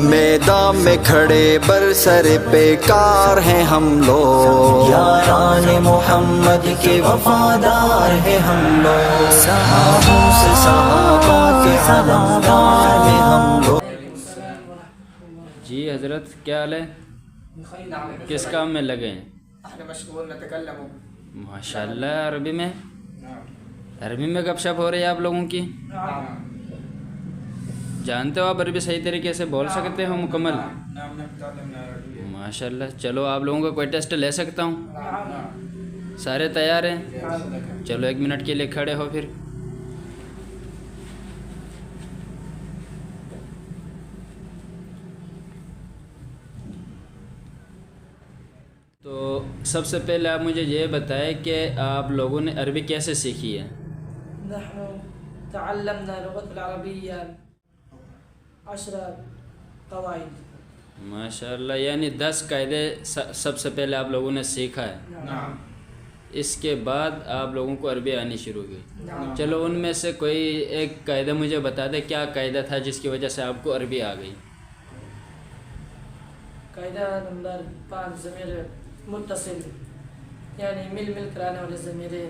میدان میں کھڑے برسر پہ کار ہیں ہم لوگ، یاران محمد کے وفادار ہیں ہم لوگ، صحابوں سے صحابہ کے سلامدار ہیں ہم لوگ۔ جی حضرت کیا حال ہے؟ کس کام میں لگے ہیں؟ ماشاء اللہ، عربی میں گپ شپ ہو رہی ہے آپ لوگوں کی؟ جانتے ہو آپ عربی صحیح طریقے سے بول سکتے ہو مکمل؟ ماشاء اللہ، چلو آپ لوگوں کا کوئی ٹیسٹ لے سکتا ہوں؟ سارے تیار ہیں؟ چلو 1 منٹ کے لیے کھڑے ہو پھر۔ تو سب سے پہلے آپ مجھے یہ بتائیں کہ آپ لوگوں نے عربی کیسے سیکھی ہے؟ نحن تعلمنا اللغة العربية 10 قواعد۔ ماشاء اللہ، یعنی 10 قاعدے سب سے پہلے آپ لوگوں نے سیکھا ہے۔ اس کے بعد آپ لوگوں کو عربی آنی شروع کی۔ چلو ان میں سے کوئی ایک قاعدہ مجھے بتا دے، کیا قاعدہ تھا جس کی وجہ سے آپ کو عربی آ گئی؟ قاعدہ نمبر 5، ضمیر متصل، یعنی مل کر آنے والے ضمیریں،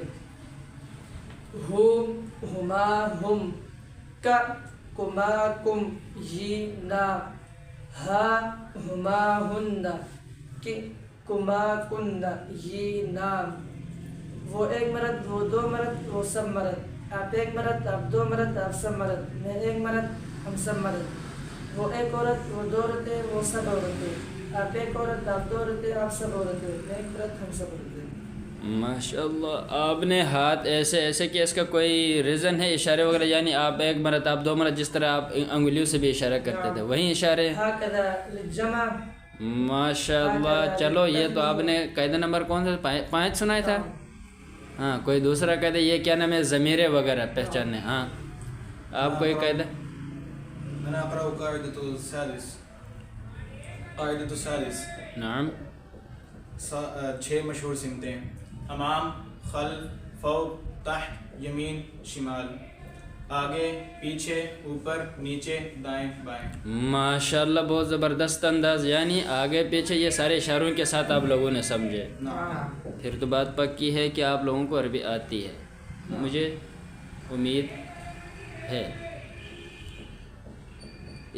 ہم، ہما، ہم، کا، کما، کم، یہ، نا، ہا، ہما، ہن، کی، کما، کن، یہ، نام۔ وہ 1 مرد، وہ 2 مرد، وہ سب مرد۔ آپ 1 مرد، آپ 2 مرد، آپ سب مرد۔ میں 1 مرد، ہم سب مرد۔ وہ 1 عورت، وہ 2 عورتیں، وہ سب عورتیں۔ آپ 1 عورت، آپ 2 عورتیں، آپ سب عورتیں۔ میں 1 مرد، ہم سب عورتیں۔ ماشاء اللہ، آپ نے ہاتھ ایسے کہ اس کا کوئی ریزن ہے اشارے وغیرہ؟ یعنی آپ 1 مرد، آپ 2 مرد، جس طرح آپ انگلیوں سے بھی اشارہ کرتے تھے وہیں اشارے؟ جمع۔ ماشاء اللہ، چلو یہ تو آپ نے قاعدہ نمبر کون سا 5 سنایا تھا؟ ہاں، کوئی دوسرا قاعدہ؟ یہ کیا نام ہے، ضمیر وغیرہ پہچاننے؟ ہاں، آپ کوئی قاعدہ؟ أنا أقرأ قاعدة الثالث. قاعدة الثالث. نعم. 6 مشہور سمتیں: امام، خلف، فوق، تحت، یمین، شمال، آگے، پیچھے، اوپر، نیچے، دائیں، بائیں۔ ماشاء اللہ، بہت زبردست انداز، یعنی آگے پیچھے یہ سارے اشاروں کے ساتھ آپ لوگوں نے سمجھے۔ پھر تو بات پکی ہے کہ آپ لوگوں کو عربی آتی ہے، مجھے امید ہے۔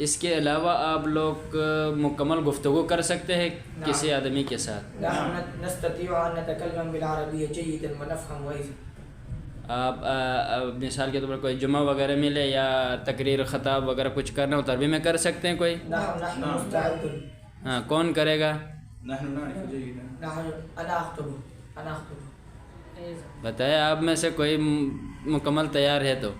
اس کے علاوہ آپ لوگ مکمل گفتگو کر سکتے ہیں کسی آدمی کے ساتھ؟ آپ مثال کے طور پر کوئی جمعہ وغیرہ ملے یا تقریر خطاب وغیرہ کچھ کرنا ہو تو عربی میں کر سکتے ہیں کوئی؟ ہاں، کون کرے گا؟ بتائیں آپ میں سے کوئی مکمل تیار ہے تو؟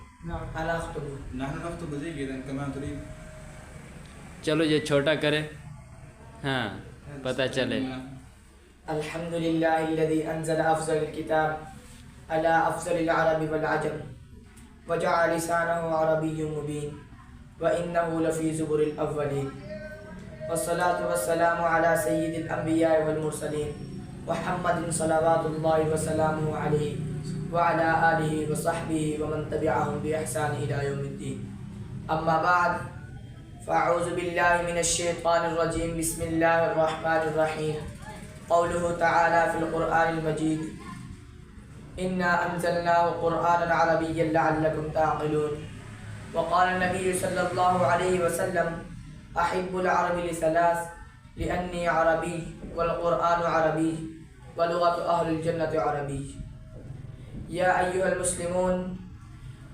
چلو یہ چھوٹا کرے، ہاں پتہ چلے۔ الحمدللہ الذی انزل افضل الکتاب على افضل العرب والعجم وجعل لسانه عربی مبین وانه لفی زبر الاولین والصلاة والسلام على سید الانبیاء والمرسلین محمد صلوات اللہ وسلامہ علیہ وعلى آلہ وصحبہ ومن تبعهم بإحسان إلى يوم الدین۔ اما بعد، فاعوذ باللہ من الشیطان الرجیم، بسم اللہ الرحمن الرحیم۔ قوله تعالی فی القرآن المجید، انا انزلناه قرآنا عربیا لعلکم تعقلون۔ وقال النبی صلی اللہ علیہ وسلم، احب العرب لثلاث، لانی عربی والقرآن عربی ولغت اہل الجنة عربی۔ یا ایها المسلمون،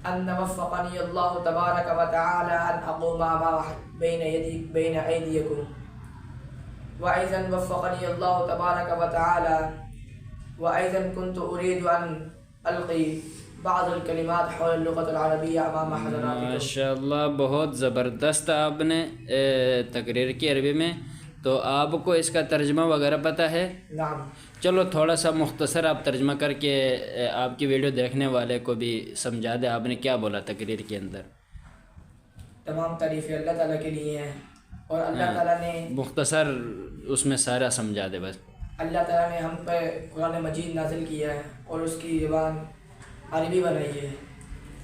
ان وفقنی اللہ تبارک و تعالی ان اقوم بین ایدیکم، وأيضا وفقني الله تبارك وتعالى، وأيضا كنت أريد أن ألقي بعض الكلمات حول اللغة العربية أمام حضراتكم۔ ماشاء اللہ، بہت زبردست آپ نے تقریر کی عربی میں، تو آپ کو اس کا ترجمہ وغیرہ پتہ ہے؟ نعم۔ چلو تھوڑا سا مختصر آپ ترجمہ کر کے آپ کی ویڈیو دیکھنے والے کو بھی سمجھا دیں، آپ نے کیا بولا تقریر کے اندر؟ تمام تعریفیں اللہ تعالیٰ کے لیے ہیں، اور اللہ تعالیٰ نے مختصر اس میں سارا سمجھا دے بس۔ اللہ تعالیٰ نے ہم پہ قرآن مجید نازل کیا ہے اور اس کی زبان عربی بنائی ہے،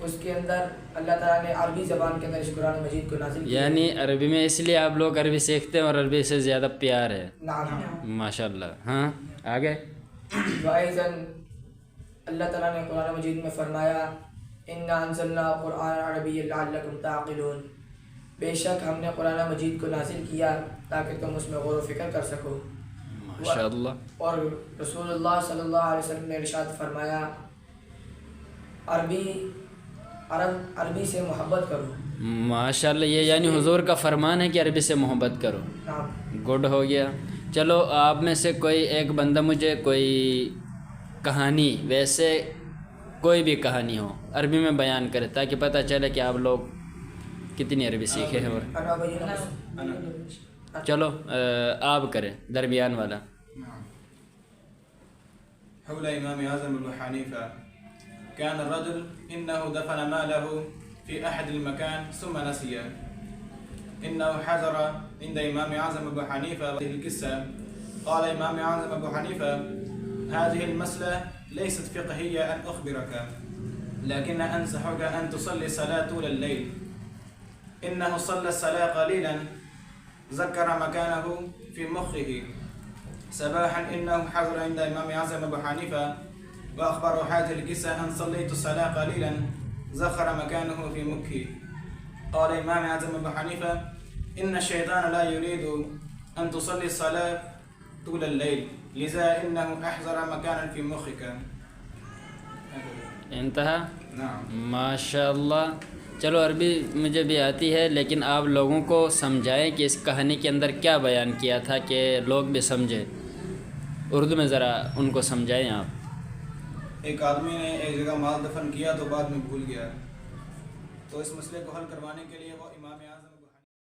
اس کے اندر اللہ تعالیٰ نے عربی زبان کے اندر اس قرآن مجید کو نازل کیا. یعنی عربی میں اس لیے آپ لوگ عربی سیکھتے ہیں اور عربی سے زیادہ پیار ہے. نعم. ماشاء اللہ. ہاں آگے. وَأَيْضًا اللہ تعالیٰ نے قرآن مجید میں فرمایا اِنَّا أَنزَلْنَا قُرْآنًا عَرَبِيًّا لَعَلَّكُمْ تَعْقِلُونَ. بے شک ہم نے قرآن مجید کو نازل کیا تاکہ تم اس میں غور و فکر کر سکو. ماشاء اللہ. اور رسول اللہ صلی اللہ علیہ وسلم نے ارشاد فرمایا عربی سے محبت کرو. ماشاء اللہ. یہ یعنی حضور کا فرمان ہے کہ عربی سے محبت کرو. گڈ ہو گیا. چلو آپ میں سے کوئی ایک بندہ مجھے کوئی کہانی، ویسے کوئی بھی کہانی ہو، عربی میں بیان کرے تاکہ پتہ چلے کہ آپ لوگ کتنی عربی سیکھے ہیں. اور چلو آپ کریں درمیان والا. حول امام اعظم ابو حنیفہ كان الرجل انه دفن ماله في احد المكان ثم نسيه. انه حضر عند امام اعظم ابو حنیفہ هذه القصه. قال امام اعظم ابو حنیفہ هذه المسألة ليست فقهية ان اخبرك، لكن انصحك ان تصلي صلاة طول الليل. انه صلى الصلاة قليلا ذكر مكانه في مخه. صباحا انه حضر عند امام اعظم ابو حنیفہ واخبره هذه القصة ان صليت الصلاة قليلا ذكر مكانه في مخي. قال امام اعظم ابو حنیفہ ان الشيطان لا يريد ان تصلي الصلاة طول الليل لذا انه احضر مكانا في مخك. انتہا. نعم. ماشاء اللہ. چلو عربی مجھے بھی آتی ہے لیکن آپ لوگوں کو سمجھائیں کہ اس کہانی کے اندر کیا بیان کیا تھا کہ لوگ بھی سمجھیں. اردو میں ذرا ان کو سمجھائیں آپ. ایک آدمی نے ایک جگہ مال دفن کیا تو بعد میں بھول گیا، تو اس مسئلے کو حل کروانے کے لیے وہ امام اعظم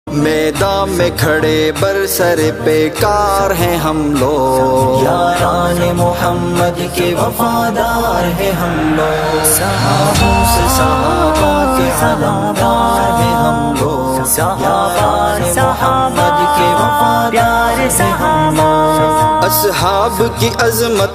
میدان میں کھڑے برسر پیکار ہیں ہم لوگ، یاران محمد کے وفادار ہیں ہم لوگ، صحابوں سے صحابہ کے سلامدار ہیں ہم لوگ، یاران محمد کے وفادار ہیں ہم لوگ، اصحاب کی عظمت